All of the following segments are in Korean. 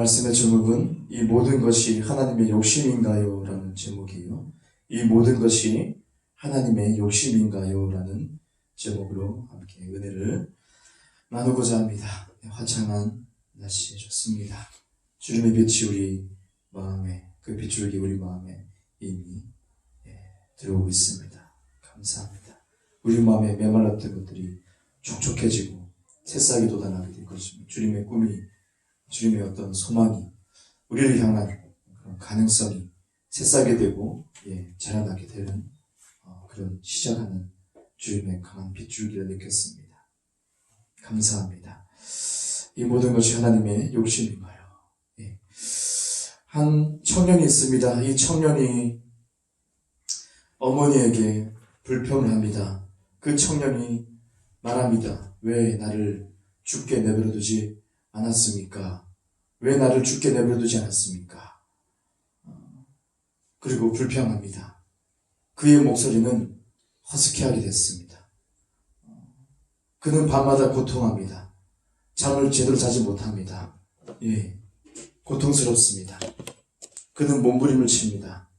말씀의 제목은 이 모든 것이 하나님의 욕심인가요? 라는 제목이에요. 이 모든 것이 하나님의 욕심인가요? 라는 제목으로 함께 은혜를 나누고자 합니다. 화창한 날씨 좋습니다. 주님의 빛이 우리 마음에, 그 빗줄기 우리 마음에 이미 들어오고 있습니다. 감사합니다. 우리 마음에 메말랐던 것들이 촉촉해지고 새싹이 돋아나게 될 것입니다. 주님의 꿈이, 주님의 어떤 소망이, 우리를 향한 그런 가능성이 새싹이 되고 자라나게 되는 그런 시작하는 주님의 강한 빗줄기를 느꼈습니다. 감사합니다. 이 모든 것이 하나님의 욕심인가요? 한 청년이 있습니다. 이 청년이 어머니에게 불평을 합니다. 그 청년이 말합니다. 왜 나를 죽게 내버려두지 않았습니까? 왜 나를 죽게 내버려두지 않았습니까? 그리고 불평합니다. 그의 목소리는 허스키하게 됐습니다. 그는 밤마다 고통합니다. 잠을 제대로 자지 못합니다. 고통스럽습니다. 그는 몸부림을 칩니다.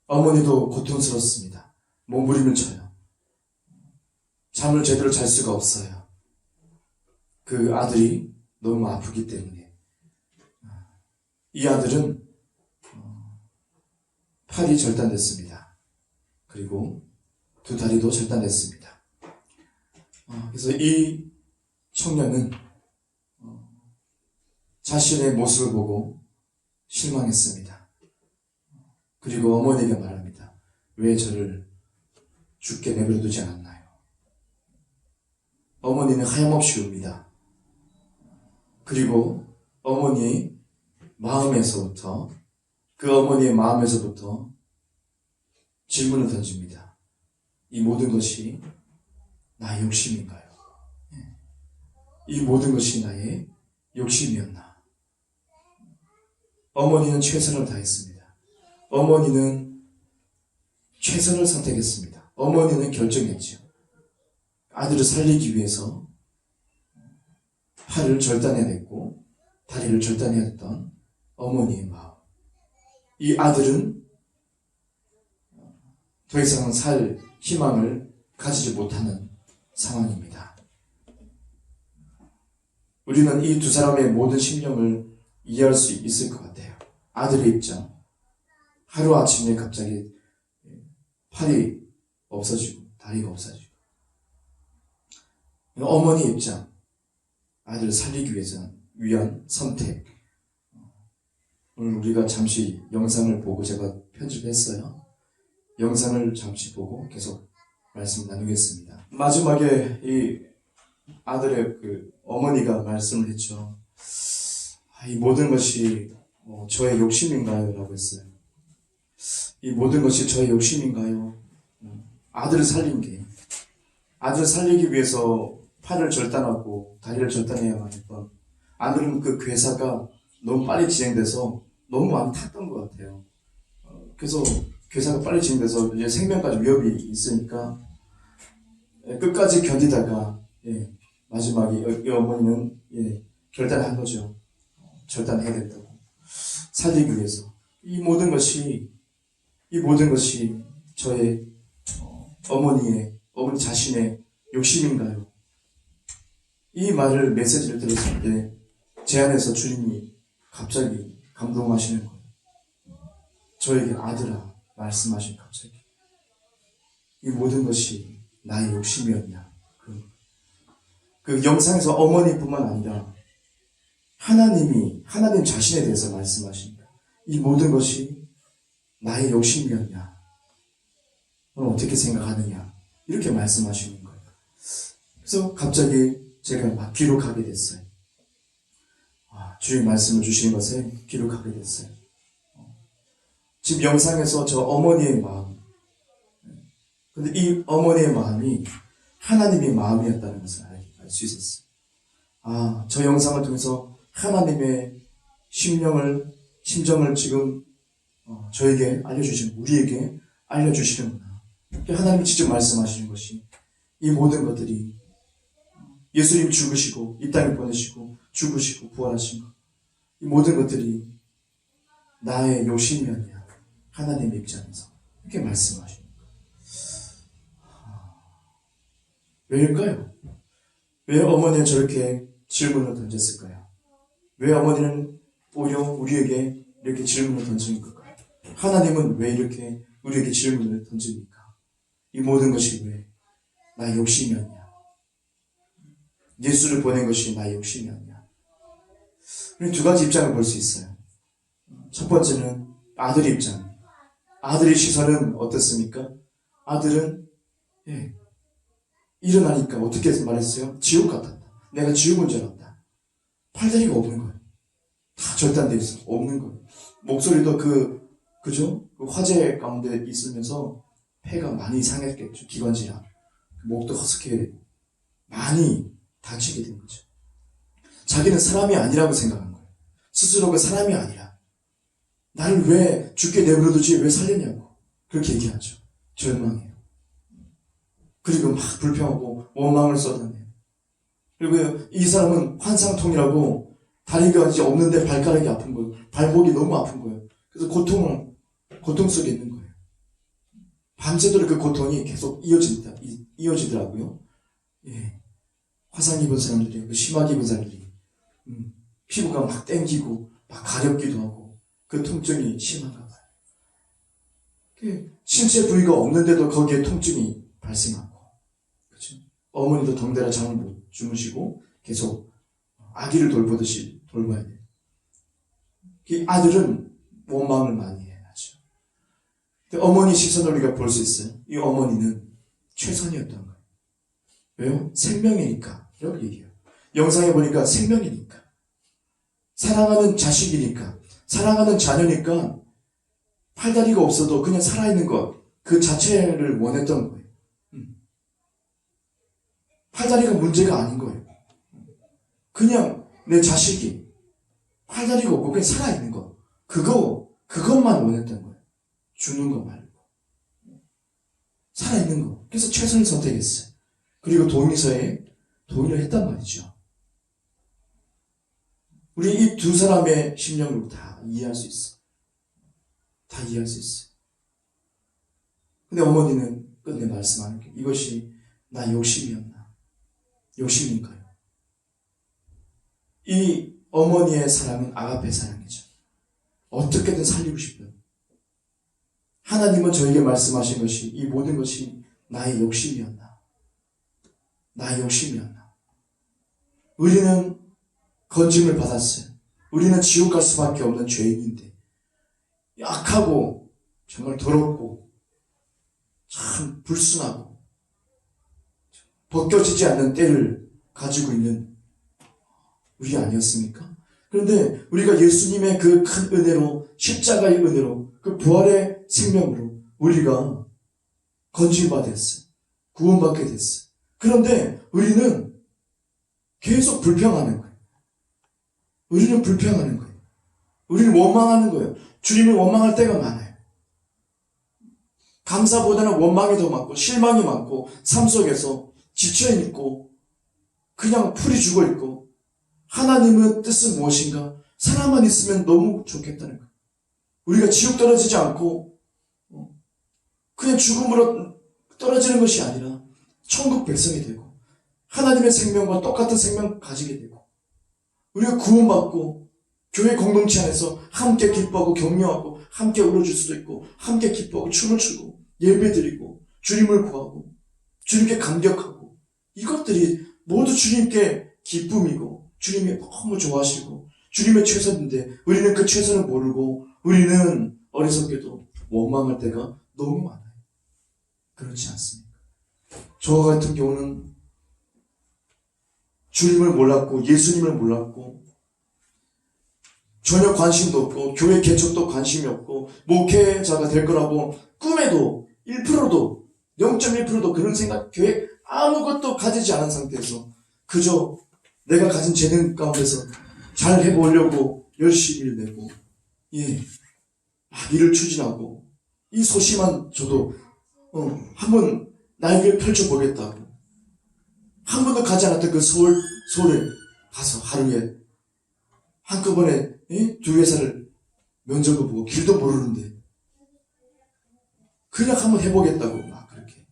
어머니도 고통스럽습니다. 몸부림을 쳐요. 잠을 제대로 잘 수가 없어요. 그 아들이 너무 아프기 때문에. 이 아들은 팔이 절단됐습니다. 그리고 두 다리도 절단됐습니다. 그래서 이 청년은 자신의 모습을 보고 실망했습니다. 그리고 어머니에게 말합니다. 왜 저를 죽게 내버려두지 않았나요? 어머니는 하염없이 웁니다. 그리고 어머니의 마음에서부터, 그 어머니의 마음에서부터 질문을 던집니다. 이 모든 것이 나의 욕심인가요? 이 모든 것이 나의 욕심이었나? 어머니는 최선을 다했습니다. 어머니는 최선을 선택했습니다. 어머니는 결정했죠. 아들을 살리기 위해서 팔을 절단해야 됐고 다리를 절단해야 했던 어머니의 마음. 이 아들은 더 이상 살 희망을 가지지 못하는 상황입니다. 우리는 이 두 사람의 모든 심령을 이해할 수 있을 것 같아요. 아들의 입장, 하루아침에 갑자기 팔이 없어지고 다리가 없어지고, 어머니 입장, 아들을 살리기 위한 선택. 오늘 우리가 잠시 영상을 보고, 제가 편집했어요. 영상을 잠시 보고 계속 말씀 나누겠습니다. 마지막에 이 아들의 어머니가 말씀을 했죠. 이 모든 것이 저의 욕심인가요? 라고 했어요. 이 모든 것이 저의 욕심인가요? 아들을 살리기 위해서 팔을 절단하고 다리를 절단해야만 했던, 아들은 그 괴사가 너무 빨리 진행돼서 너무 마음이 탔던 것 같아요. 그래서 괴사가 빨리 진행돼서 이제 생명까지 위협이 있으니까 끝까지 견디다가 마지막에 이 어머니는 결단한 거죠. 절단해야 된다고. 살리기 위해서. 이 모든 것이 저의 어머니 자신의 욕심인가요? 이 말을, 메시지를 들었을 때 제 안에서 주님이 갑자기 감동하시는 거예요. 저에게 아들아 말씀하신 갑자기. 이 모든 것이 나의 욕심이었냐. 그 영상에서 어머니뿐만 아니라 하나님 자신에 대해서 말씀하십니다. 이 모든 것이 나의 욕심이었냐. 너는 어떻게 생각하느냐. 이렇게 말씀하시는 거예요. 그래서 갑자기 제가 막 기록하게 됐어요. 주의 말씀을 주신 것에 기록하게 됐어요. 지금 영상에서 저 어머니의 마음, 근데 이 어머니의 마음이 하나님의 마음이었다는 것을 알 수 있었어요. 저 영상을 통해서 하나님의 심정을 지금 저에게 우리에게 알려주시는구나. 하나님이 직접 말씀하시는 것이, 이 모든 것들이 예수님 죽으시고 이 땅에 보내시고 죽으시고 부활하신 것, 이 모든 것들이 나의 욕심이었냐? 하나님의 입장에서 이렇게 말씀하십니다. 왜일까요? 왜 어머니는 저렇게 질문을 던졌을까요? 왜 어머니는 오히려 우리에게 이렇게 질문을 던지는 걸까요? 하나님은 왜 이렇게 우리에게 질문을 던집니까? 이 모든 것이 왜 나의 욕심이었냐? 예수를 보낸 것이 나의 욕심이었냐? 우리 두 가지 입장을 볼 수 있어요. 첫 번째는 아들 입장. 아들의 시선은 어떻습니까? 아들은 일어나니까 어떻게 말했어요? 지옥 같았다. 내가 지옥인 줄 알았다. 팔다리가 없는 거예요. 다 절단되어 있어. 없는 거예요. 목소리도 그죠? 그 화재 가운데 있으면서 폐가 많이 상했겠죠. 기관지랑. 목도 허스케 되고 많이 다치게 된 거죠. 자기는 사람이 아니라고 생각한 거예요. 스스로가 사람이 아니라. 나를 왜 죽게 내버려두지 왜 살렸냐고. 그렇게 얘기하죠. 절망해요. 그리고 막 불평하고 원망을 쏟아내요. 그리고 이 사람은 환상통이라고 다리가 이제 없는데 발가락이 아픈 거예요. 발목이 너무 아픈 거예요. 그래서 고통 속에 있는 거예요. 밤새도록 그 고통이 계속 이어지더라고요. 화상 입은 사람들이, 심하게 입은 사람들이, 피부가 막 땡기고, 막 가렵기도 하고, 그 통증이 심한가 봐요. 신체 부위가 없는데도 거기에 통증이 발생하고, 그렇죠? 어머니도 덩달아 잠을 못 주무시고, 계속 아기를 돌보듯이 돌봐야 돼요. 아들은 원망을 많이 해요. 어머니 시선을 우리가 볼 수 있어요. 이 어머니는 최선이었던 거예요. 왜요? 생명이니까. 이렇게 얘기해요. 영상에 보니까 생명이니까. 사랑하는 자식이니까. 사랑하는 자녀니까 팔다리가 없어도 그냥 살아있는 것, 그 자체를 원했던 거예요. 팔다리가 문제가 아닌 거예요. 그냥 내 자식이 팔다리가 없고 그냥 살아있는 것. 그것만 원했던 거예요. 죽는 거 말고. 살아있는 거. 그래서 최선을 선택했어요. 그리고 동의서에 동의를 했단 말이죠. 우리 이 두 사람의 심령을 다 이해할 수 있어. 다 이해할 수 있어. 근데 어머니는 끝내 말씀하는 게 이것이 나 욕심이었나? 욕심인가요? 이 어머니의 사랑은 아가페 사랑이죠. 어떻게든 살리고 싶어요. 하나님은 저에게 말씀하신 것이 이 모든 것이 나의 욕심이었나? 나의 욕심이었나? 우리는 건짐을 받았어요. 우리는 지옥 갈 수밖에 없는 죄인인데 약하고 정말 더럽고 참 불순하고 벗겨지지 않는 때를 가지고 있는 우리 아니었습니까? 그런데 우리가 예수님의 그 큰 은혜로 십자가의 은혜로 그 부활의 생명으로 우리가 건진받았어요. 구원받게 됐어요. 그런데 우리는 계속 불평하는 거예요. 우리는 불평하는 거예요. 우리는 원망하는 거예요. 주님을 원망할 때가 많아요. 감사보다는 원망이 더 많고 실망이 많고 삶 속에서 지쳐있고 그냥 풀이 죽어있고 하나님의 뜻은 무엇인가? 사랑만 있으면 너무 좋겠다는 거예요. 우리가 지옥 떨어지지 않고 그냥 죽음으로 떨어지는 것이 아니라 천국 백성이 되고 하나님의 생명과 똑같은 생명 가지게 되고 우리가 구원받고 교회 공동체 안에서 함께 기뻐하고 격려하고 함께 울어줄 수도 있고 함께 기뻐하고 춤을 추고 예배드리고 주님을 구하고 주님께 감격하고 이것들이 모두 주님께 기쁨이고 주님이 너무 좋아하시고 주님의 최선인데 우리는 그 최선을 모르고 우리는 어리석게도 원망할 때가 너무 많아요. 그렇지 않습니까? 저와 같은 경우는 주님을 몰랐고 예수님을 몰랐고 전혀 관심도 없고 교회 개척도 관심이 없고 목회자가 될 거라고 꿈에도 1%도 0.1%도 그런 생각 계획 아무것도 가지지 않은 상태에서 그저 내가 가진 재능 가운데서 잘 해보려고 열심히 일내고 일을 추진하고 이 소심한 저도 한번 날개를 펼쳐보겠다고 한 번도 가지 않았던 그 서울에 가서 하루에 한꺼번에 두 회사를 면접을 보고 길도 모르는데 그냥 한번 해보겠다고 막 그렇게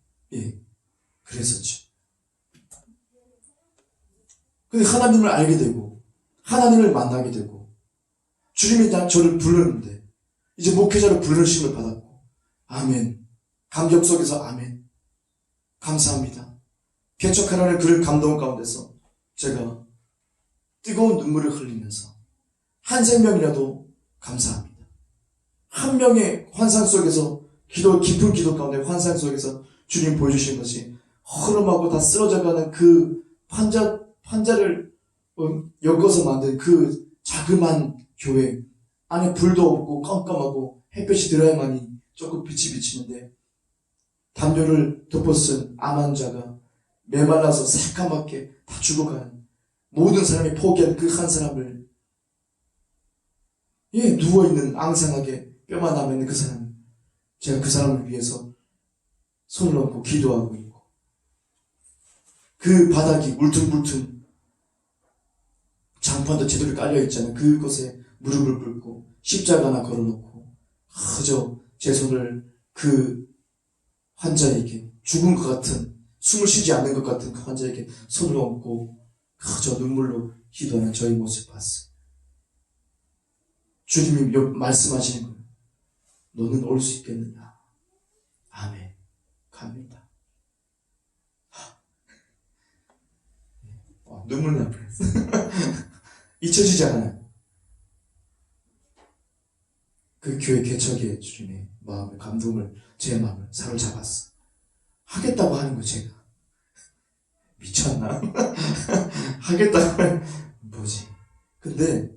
그랬었죠. 근데 하나님을 알게 되고 하나님을 만나게 되고 주님이 저를 부르는데 이제 목회자로 부르심을 받았고 아멘. 감격 속에서 아멘. 감사합니다. 개척하라는 그를 감동 가운데서 제가 뜨거운 눈물을 흘리면서 한 생명이라도 감사합니다. 한 명의 환상 속에서 깊은 기도 가운데 환상 속에서 주님 보여주신 것이 허름하고 다 쓰러져가는 그 판자를 엮어서 만든 그 자그만 교회 안에 불도 없고 깜깜하고 햇볕이 들어야만이 조금 빛이 비치는데 담요를 덮어쓴 암 환자가 메말라서 새까맣게 다 죽어가는 모든 사람이 포기한 그 한 사람을 누워있는 앙상하게 뼈만 남아있는 그 사람 제가 그 사람을 위해서 손을 얹고 기도하고 있고 그 바닥이 울퉁불퉁 장판도 제대로 깔려있잖아요. 그곳에 무릎을 꿇고 십자가 하나 걸어놓고 그저 제 손을 그 환자에게 죽은 것 같은 숨을 쉬지 않는 것 같은 그 환자에게 손을 얹고 그저 눈물로 기도하는 저의 모습을 봤어요. 주님이 말씀하시는 거예요. 너는 올 수 있겠느냐? 아멘. 갑니다. 눈물 날 뻔했어요. 잊혀지지 않아요. 그 교회 개척에 주님의 마음을, 감동을, 제 마음을 사로잡았어. 하겠다고 하는 거 제가. 미쳤나? 하겠다고 하는, 뭐지? 근데,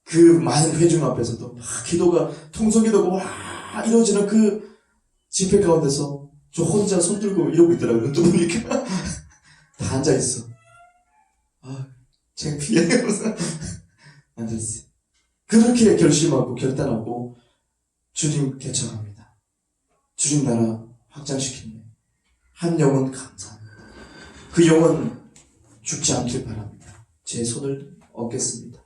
그 많은 회중 앞에서도 막 기도가, 통성기도가 와, 이루어지는 그 집회 가운데서 저 혼자 손 들고 이러고 있더라고요. 눈 뜨보니까. 다 앉아있어. 창피해. 앉아있어요. 그렇게 결심하고 결단하고 주님 개척합니다. 주님 나라 확장시키네. 한 영혼 감사합니다. 그 영혼 죽지 않길 바랍니다. 제 손을 얹겠습니다.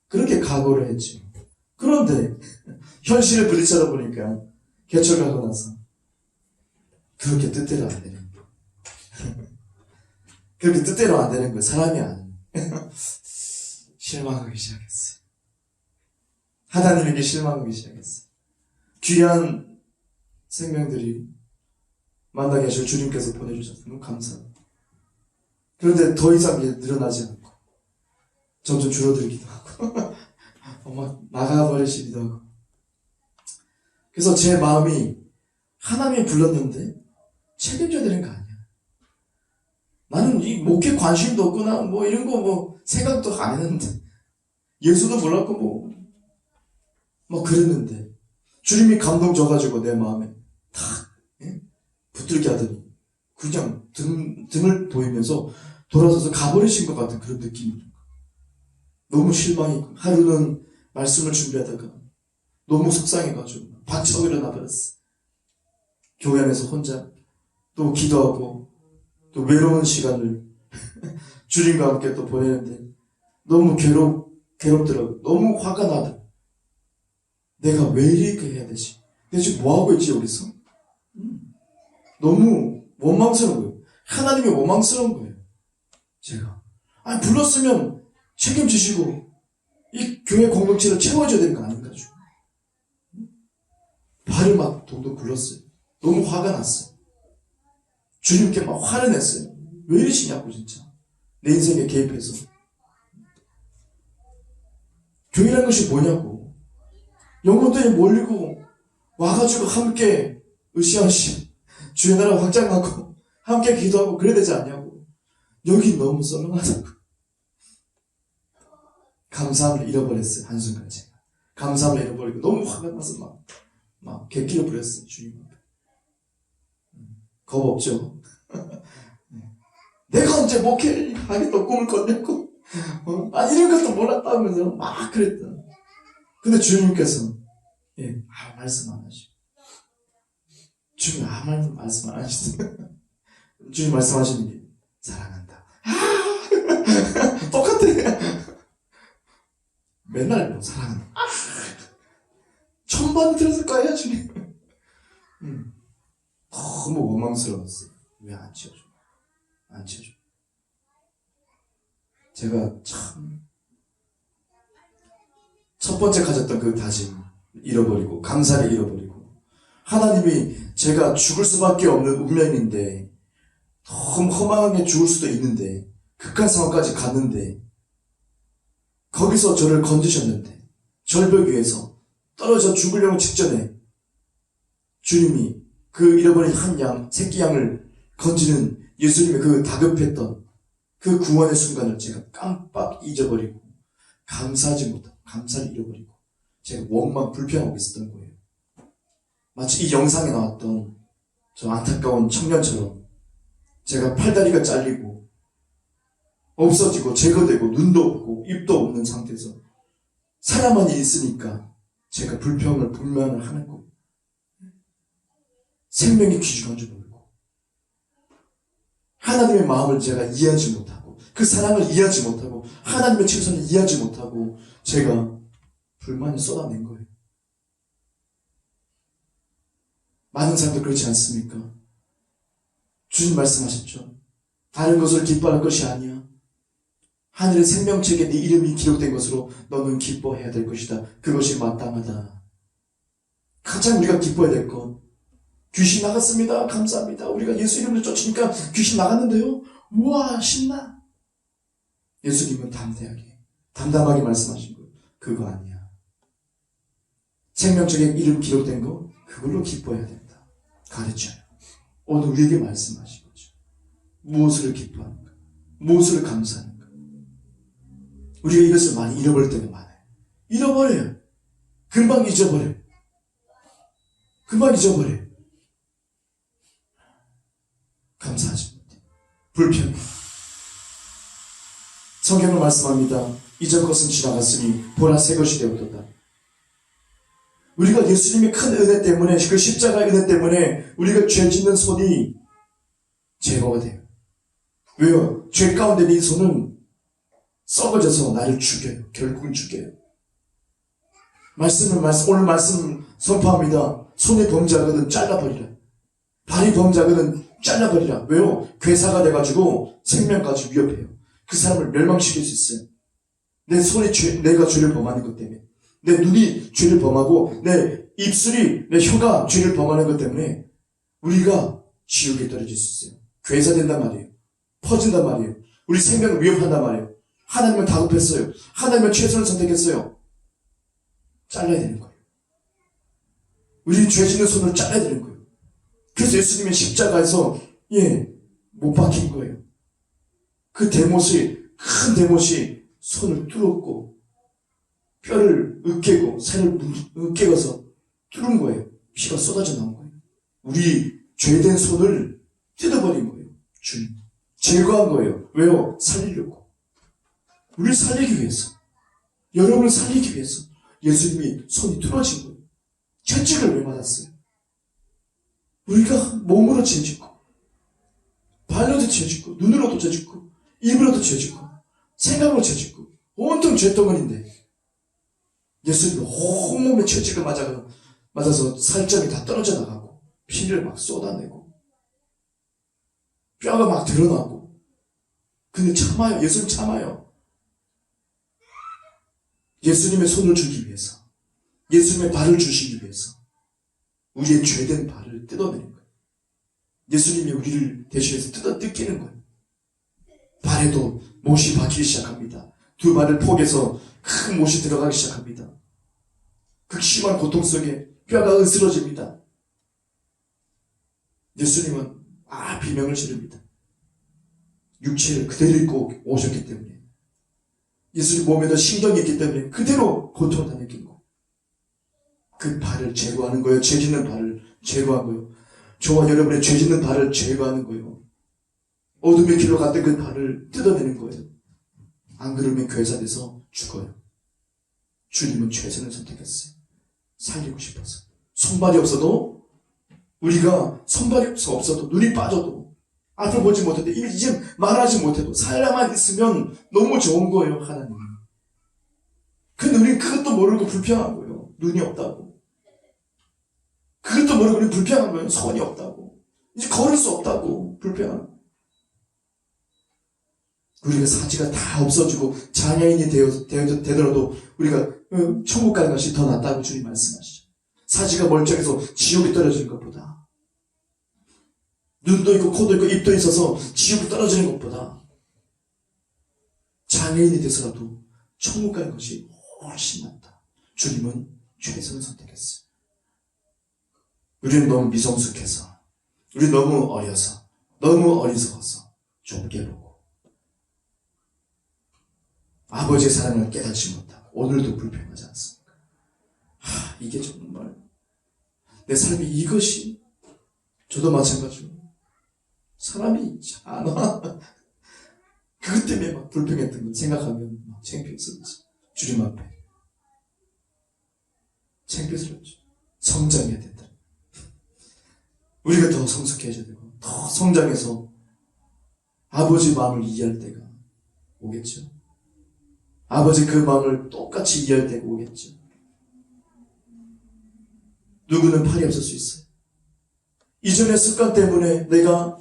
그렇게 각오를 했죠. 그런데 현실을 부딪혀다 보니까 개척하고 나서 그렇게 뜻대로 안 되는 거예요. 그렇게 뜻대로 안 되는 거예요. 사람이 아닌 실망하기 시작했어요. 하나님에게 실망하기 시작했어요. 귀한 생명들이 만나게 하실 주님께서 보내주셔서 너무 감사합니다. 그런데 더 이상 늘어나지 않고 점점 줄어들기도 하고 막 나가버리시기도 하고 그래서 제 마음이 하나님이 불렀는데 책임져야 되는 거 아니야. 나는 이 목회 관심도 없구나 뭐 이런 거 뭐 생각도 안 했는데 예수도 몰랐고 뭐 그랬는데 주님이 감동 줘가지고 내 마음에 탁 붙들게 하더니 그냥 등을 보이면서 돌아서서 가버리신 것 같은 그런 느낌이 너무 실망이고 하루는 말씀을 준비하다가 너무 속상해가지고 바짝 일어나 버렸어. 교회 안에서 혼자 또 기도하고 또 외로운 시간을 주님과 함께 또 보내는데 너무 괴롭더라고. 너무 화가 나더라고. 내가 왜 이렇게 해야 되지? 내가 지금 뭐하고 있지 여기서? 너무 원망스러운 거예요. 하나님이 원망스러운 거예요. 제가 불렀으면 책임지시고 이 교회 공동체를 채워줘야 되는 거 아닌가 좀. 발을 막 동동 굴렀어요. 너무 화가 났어요. 주님께 막 화를 냈어요. 왜 이러시냐고 진짜. 내 인생에 개입해서. 교회라는 것이 뭐냐고. 영혼들이 몰리고 와가지고 함께 으쌰으쌰 주의 나라 확장하고 함께 기도하고 그래야 되지 않냐고. 여기 너무 썰렁하다고. 감사함을 잃어버렸어요. 한순간 제가. 감사함을 잃어버리고 너무 화가 나서 막 객기를 부렸어요. 주님 앞에. 겁 없죠. 내가 언제 목회를 하겠다고 꿈을 꿨냐고. 이런 것도 몰랐다면서 막 그랬다. 근데 주님께서 아무 말씀 안 하시고 주님 아무 말씀 안 하시더라고요. 주님 말씀하시는 게 사랑한다. 똑같아. 맨날 뭐 사랑. 1000번 들었을 거예요, 주님. 너무 원망스러웠어요. 왜 안 치워줘? 안 치워줘. 제가 참, 첫 번째 가졌던 그 다짐 잃어버리고, 감사를 잃어버리고, 하나님이 제가 죽을 수밖에 없는 운명인데, 너무 허망하게 죽을 수도 있는데, 극한 상황까지 갔는데, 거기서 저를 건지셨는데, 절벽 위에서 떨어져 죽으려고 직전에 주님이 그 잃어버린 한 양, 새끼 양을 건지는 예수님의 그 다급했던 그 구원의 순간을 제가 깜빡 잊어버리고 감사하지 못하고 감사를 잃어버리고 제가 원망 불평하고 있었던 거예요. 마치 이 영상에 나왔던 저 안타까운 청년처럼 제가 팔다리가 잘리고 없어지고 제거되고 눈도 없고 입도 없는 상태에서 사람만이 있으니까 제가 불평을 불만을 하는 거예요. 생명이 귀중한 줄 모르고 하나님의 마음을 제가 이해하지 못하고 그 사랑을 이해하지 못하고 하나님의 최선을 이해하지 못하고 제가 불만을 쏟아낸 거예요. 많은 사람들 그렇지 않습니까? 주님 말씀하셨죠. 다른 것을 기뻐할 것이 아니야. 하늘의 생명책에 네 이름이 기록된 것으로 너는 기뻐해야 될 것이다. 그것이 마땅하다. 가장 우리가 기뻐해야 될 것. 귀신 나갔습니다. 감사합니다. 우리가 예수 이름으로 쫓으니까 귀신 나갔는데요. 우와 신나. 예수님은 담담하게 말씀하신 거예요. 그거 아니야. 생명책에 이름 기록된 거 그걸로 기뻐해야 된다. 가르쳐요. 오늘 우리에게 말씀하신 거죠. 무엇을 기뻐하는가? 무엇을 감사하는가? 우리가 이것을 많이 잃어버릴 때가 많아요. 잃어버려요. 금방 잊어버려요. 금방 잊어버려요. 감사하지 못해. 불평. 성경은 말씀합니다. 이전 것은 지나갔으니 보라 새 것이 되었도다. 우리가 예수님의 큰 은혜 때문에 그 십자가의 은혜 때문에 우리가 죄 짓는 손이 제거가 돼요. 왜요? 죄 가운데 네 손은 썩어져서 나를 죽여요. 결국은 죽여요. 오늘 말씀 선포합니다. 손이 범죄하거든 잘라버리라. 발이 범죄하거든 잘라버리라. 왜요? 괴사가 돼가지고 생명까지 위협해요. 그 사람을 멸망시킬 수 있어요. 내 손이 내가 죄를 범하는 것 때문에, 내 눈이 죄를 범하고 내 입술이, 내 혀가 죄를 범하는 것 때문에 우리가 지옥에 떨어질 수 있어요. 괴사된단 말이에요. 퍼진단 말이에요. 우리 생명을 위협한단 말이에요. 하나님은 다급했어요. 하나님은 최선을 선택했어요. 잘라야 되는 거예요. 우리 죄 짓는 손을 잘라야 되는 거예요. 그래서 예수님의 십자가에서 못 박힌 거예요. 그 큰 대못이 손을 뚫었고 뼈를 으깨고 살을 으깨어서 뚫은 거예요. 피가 쏟아져 나온 거예요. 우리 죄된 손을 뜯어버린 거예요. 주님 제거한 거예요. 왜요? 살리려고. 우리를 살리기 위해서, 여러분을 살리기 위해서 예수님이 손이 뚫어진 거예요. 채찍을 왜 맞았어요? 우리가 몸으로 죄짓고 발로도 죄짓고 눈으로도 죄짓고 입으로도 죄짓고 생각으로 죄짓고 온통 죄덩어리인데 예수님이 온몸에 채찍을 맞아서 살점이 다 떨어져 나가고 피를 막 쏟아내고 뼈가 막 드러나고 근데 참아요. 예수님 참아요. 예수님의 손을 주기 위해서, 예수님의 발을 주시기 위해서 우리의 죄된 발을 뜯어내는 거예요. 예수님이 우리를 대신해서 뜯기는 거예요. 발에도 못이 박히기 시작합니다. 두 발을 포개서 큰 못이 들어가기 시작합니다. 극심한 고통 속에 뼈가 으스러집니다. 예수님은 비명을 지릅니다. 육체를 그대로 입고 오셨기 때문에, 예수님 몸에도 신경이 있기 때문에 그대로 고통을 다 느끼고 그 발을 제거하는 거예요. 죄 짓는 발을 제거한 거예요. 저와 여러분의 죄 짓는 발을 제거하는 거예요. 어둠의 길로 갔던 그 발을 뜯어내는 거예요. 안 그러면 괴사돼서 죽어요. 주님은 최선을 선택했어요. 살리고 싶어서. 손발이 없어도, 우리가 손발이 없어도 눈이 빠져도 앞을 보지 못해도 이제 말하지 못해도 살아만 있으면 너무 좋은 거예요. 하나님은 근데 우리는 그것도 모르고 불평한 거예요. 눈이 없다고. 그것도 모르고 우리는 불평한 거예요. 손이 없다고. 이제 걸을 수 없다고 불평한 거예요. 우리가 사지가 다 없어지고 장애인이 되더라도 우리가 천국 가는 것이 더 낫다고 주님 말씀하시죠. 사지가 멀쩡해서 지옥에 떨어지는 것보다, 눈도 있고 코도 있고 입도 있어서 지옥에 떨어지는 것보다 장애인이 돼서라도 천국 가는 것이 훨씬 낫다. 주님은 최선을 선택했어요. 우리는 너무 미성숙해서, 우리는 너무 어려서, 너무 어리석어서 좁게 보고 아버지의 사랑을 깨닫지 못하고 오늘도 불평하지 않습니까? 이게 정말 내 삶이 이것이, 저도 마찬가지로 사람이 않아. 그것 때문에 막 불평했던 거 생각하면 막 창피스럽죠. 주님 앞에 창피스럽죠. 성장해야 된다. 우리가 더 성숙해져야 되고 더 성장해서 아버지 마음을 이해할 때가 오겠죠. 아버지 그 마음을 똑같이 이해할 때가 오겠죠. 누구는 팔이 없을 수 있어요. 이전의 습관 때문에 내가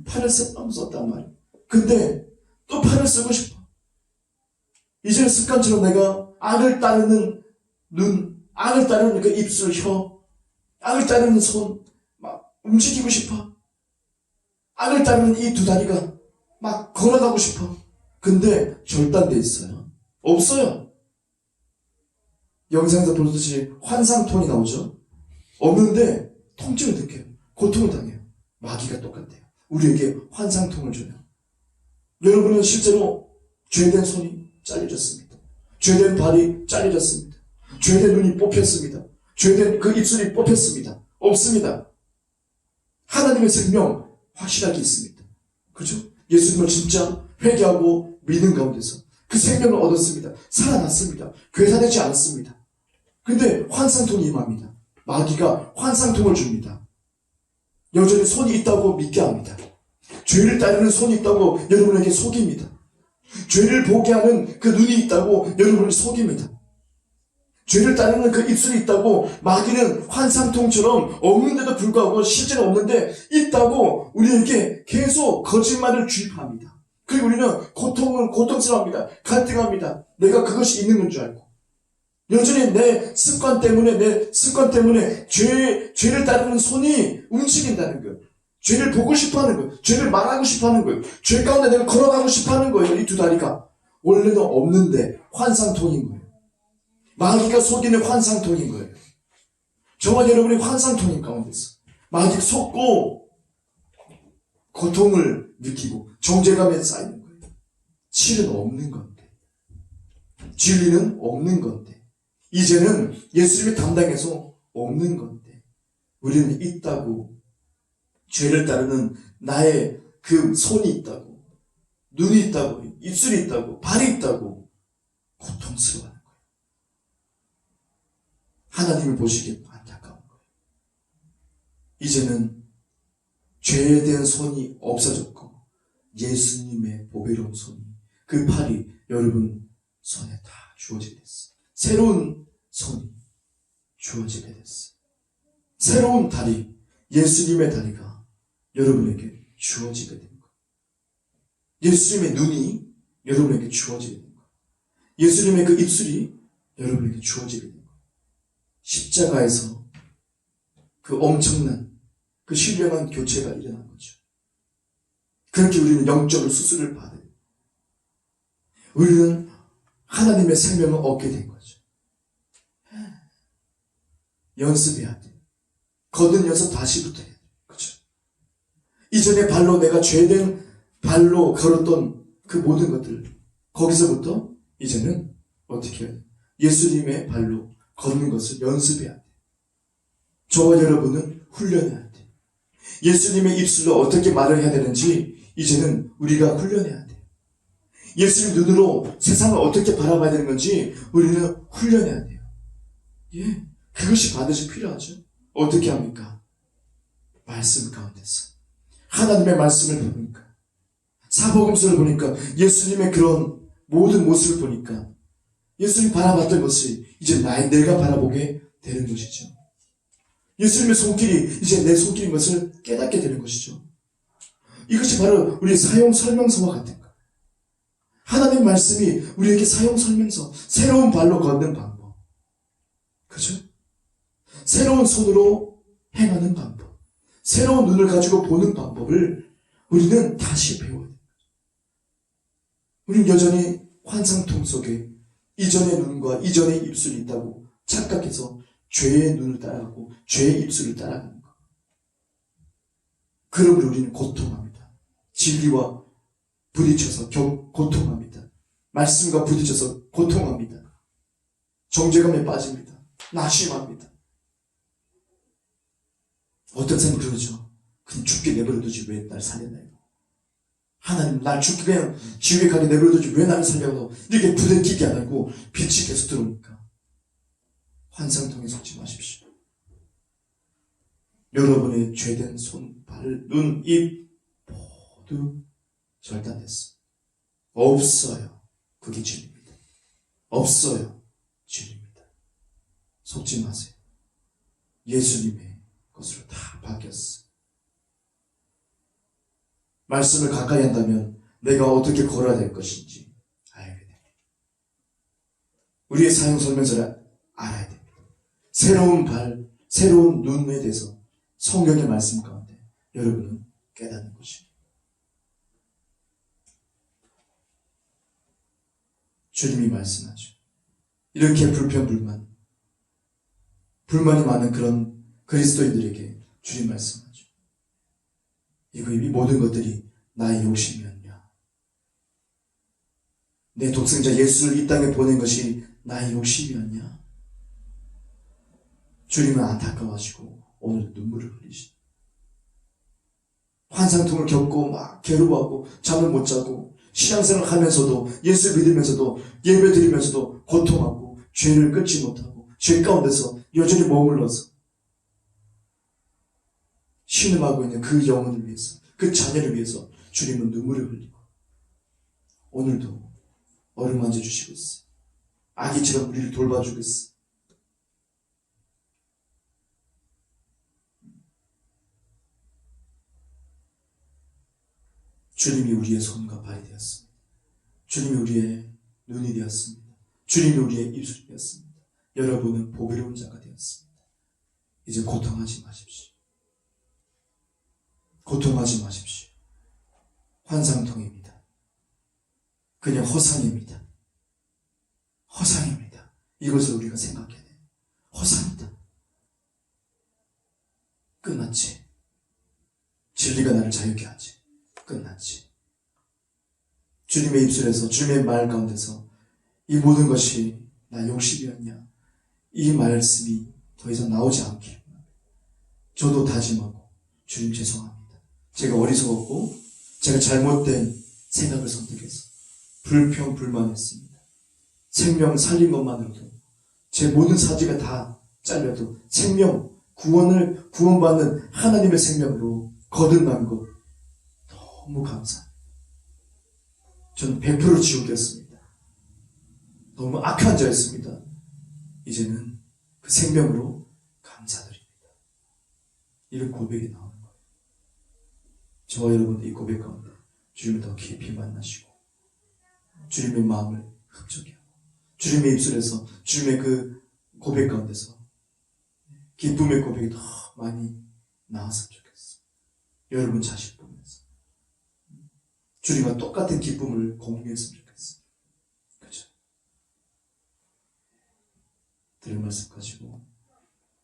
팔을 썼단 말이에요. 근데 또 팔을 쓰고 싶어. 이전의 습관처럼 내가 악을 따르는 눈, 악을 따르는 그 입술, 혀, 악을 따르는 손 막 움직이고 싶어. 악을 따르는 이 두 다리가 막 걸어가고 싶어. 근데 절단돼 있어요. 없어요. 영상에서 보듯이 환상통이 나오죠. 없는데 통증을 느껴요. 고통을 당해요. 마귀가 똑같아요. 우리에게 환상통을 줘요. 여러분은 실제로 죄된 손이 잘려졌습니다. 죄된 발이 잘려졌습니다. 죄된 눈이 뽑혔습니다. 죄된 그 입술이 뽑혔습니다. 없습니다. 하나님의 생명 확실하게 있습니다. 그죠? 예수님을 진짜 회개하고 믿는 가운데서 그 생명을 얻었습니다. 살아났습니다. 괴사되지 않았습니다. 근데 환상통이 임합니다. 마귀가 환상통을 줍니다. 여전히 손이 있다고 믿게 합니다. 죄를 따르는 손이 있다고 여러분에게 속입니다. 죄를 보게 하는 그 눈이 있다고 여러분을 속입니다. 죄를 따르는 그 입술이 있다고 마귀는 환상통처럼 없는데도 불구하고 실제는 없는데 있다고 우리에게 계속 거짓말을 주입합니다. 그리고 우리는 고통스러워합니다. 갈등합니다. 내가 그것이 있는 건 줄 알고. 여전히 내 습관 때문에 죄를 따르는 손이 움직인다는 거예요. 죄를 보고 싶어 하는 거예요. 죄를 말하고 싶어 하는 거예요. 죄 가운데 내가 걸어가고 싶어 하는 거예요. 이 두 다리가. 원래는 없는데 환상통인 거예요. 마귀가 속이는 환상통인 거예요. 저와 여러분이 환상통인 가운데서 마귀가 속고 고통을 느끼고 정죄감에 쌓이는 거예요. 실은 없는 건데, 진리는 없는 건데, 이제는 예수님이 담당해서 없는 건데 우리는 있다고, 죄를 따르는 나의 그 손이 있다고, 눈이 있다고, 입술이 있다고, 발이 있다고 고통스러워하는 거예요. 하나님을 보시기에 안타까운 거예요. 이제는 죄에 대한 손이 없어졌고 예수님의 보배로운 손이, 그 팔이 여러분 손에 다 주어지게 됐어요. 새로운 손이 주어지게 됐어요. 새로운 다리, 예수님의 다리가 여러분에게 주어지게 된 거예요. 예수님의 눈이 여러분에게 주어지게 된 거예요. 예수님의 그 입술이 여러분에게 주어지게 된 거예요. 십자가에서 그 엄청난 그 신령한 교체가 일어난 거죠. 그렇게 우리는 영적으로 수술을 받아요. 우리는 하나님의 생명을 얻게 된 거죠. 연습해야 돼요. 거듭 연습 다시부터 해야 돼요. 그렇죠? 이전에 발로 내가 죄된 발로 걸었던 그 모든 것들, 거기서부터 이제는 어떻게 해야 돼요? 예수님의 발로 걷는 것을 연습해야 돼요. 저와 여러분은 훈련해야 돼요. 예수님의 입술로 어떻게 말을 해야 되는지 이제는 우리가 훈련해야 돼요. 예수님 눈으로 세상을 어떻게 바라봐야 되는 건지 우리는 훈련해야 돼요. 예, 그것이 반드시 필요하죠. 어떻게 합니까? 말씀 가운데서. 하나님의 말씀을 보니까, 사복음서를 보니까, 예수님의 그런 모든 모습을 보니까 예수님이 바라봤던 것을 이제 내가 바라보게 되는 것이죠. 예수님의 손길이 이제 내 손길인 것을 깨닫게 되는 것이죠. 이것이 바로 우리의 사용 설명서와 같은 것. 하나님 말씀이 우리에게 사용 설명서, 새로운 발로 걷는 방법. 그죠? 새로운 손으로 행하는 방법. 새로운 눈을 가지고 보는 방법을 우리는 다시 배워야 됩니다. 우리는 여전히 환상통 속에 이전의 눈과 이전의 입술이 있다고 착각해서 죄의 눈을 따라가고 죄의 입술을 따라가는 것. 그러므로 우리는 고통합니다. 진리와 부딪혀서 고통합니다. 말씀과 부딪혀서 고통합니다. 정죄감에 빠집니다. 낙심합니다. 어떤 사람이 그러죠. 그냥 죽게 내버려두지 왜 날 살렸나요? 하나님 날 죽게 그냥 지옥에 가게 내버려두지 왜 나를 살려고 이렇게 부대끼게 안 하고 빛이 계속 들어오니까 환상통에 속지 마십시오. 여러분의 죄된 손, 발, 눈, 입 모두 절단됐어. 없어요. 그게 진리입니다. 없어요. 진리입니다. 속지 마세요. 예수님의 것으로 다 바뀌었어. 말씀을 가까이 한다면 내가 어떻게 걸어야 될 것인지 알게 됩니다. 우리의 사용 설명서를 알아야 됩니다. 새로운 발, 새로운 눈에 대해서 성경의 말씀 가운데 여러분은 깨닫는 것입니다. 주님이 말씀하죠. 이렇게 불만이 많은 그런 그리스도인들에게 주님 말씀하죠. 이 모든 것들이 나의 욕심이었냐? 내 독생자 예수를 이 땅에 보낸 것이 나의 욕심이었냐? 주님은 안타까워하시고 오늘 눈물을 흘리시죠. 환상통을 겪고 막 괴로워하고 잠을 못 자고 신앙생활 하면서도 예수 믿으면서도 예배 드리면서도 고통하고 죄를 끊지 못하고 죄 가운데서 여전히 머물러서 신음하고 있는 그 영혼을 위해서, 그 자녀를 위해서 주님은 눈물을 흘리고 오늘도 어루만져 주시고 있어요. 아기처럼 우리를 돌봐주고 있어요. 주님이 우리의 손과 발이 되었습니다. 주님이 우리의 눈이 되었습니다. 주님이 우리의 입술이 되었습니다. 여러분은 보배로운 자가 되었습니다. 이제 고통하지 마십시오. 고통하지 마십시오. 환상통입니다. 그냥 허상입니다. 허상입니다. 이것을 우리가 생각해야 돼요. 허상이다. 끝났지. 진리가 나를 자유케 하지. 끝났지. 주님의 입술에서, 주님의 말 가운데서 이 모든 것이 나 욕심이었냐? 이 말씀이 더 이상 나오지 않기를 저도 다짐하고 주님 죄송합니다. 제가 어리석었고 제가 잘못된 생각을 선택해서 불평불만했습니다. 생명 살린 것만으로도 제 모든 사지가 다 잘려도 생명, 구원받는 하나님의 생명으로 거듭난 것 너무 감사합니다. 저는 100% 지옥이었습니다. 너무 악한 자였습니다. 이제는 그 생명으로 감사드립니다. 이런 고백이 나오는 거예요. 저와 여러분들 이 고백 가운데 주님을 더 깊이 만나시고 주님의 마음을 흡족해 하고 주님의 입술에서 주님의 그 고백 가운데서 기쁨의 고백이 더 많이 나왔으면 좋겠어요. 여러분 자식 보면서 주님과 똑같은 기쁨을 공유했으면 좋겠어요. 그렇죠? 들은 말씀 가지고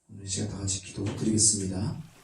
오늘 이 시간 다 같이 기도드리겠습니다.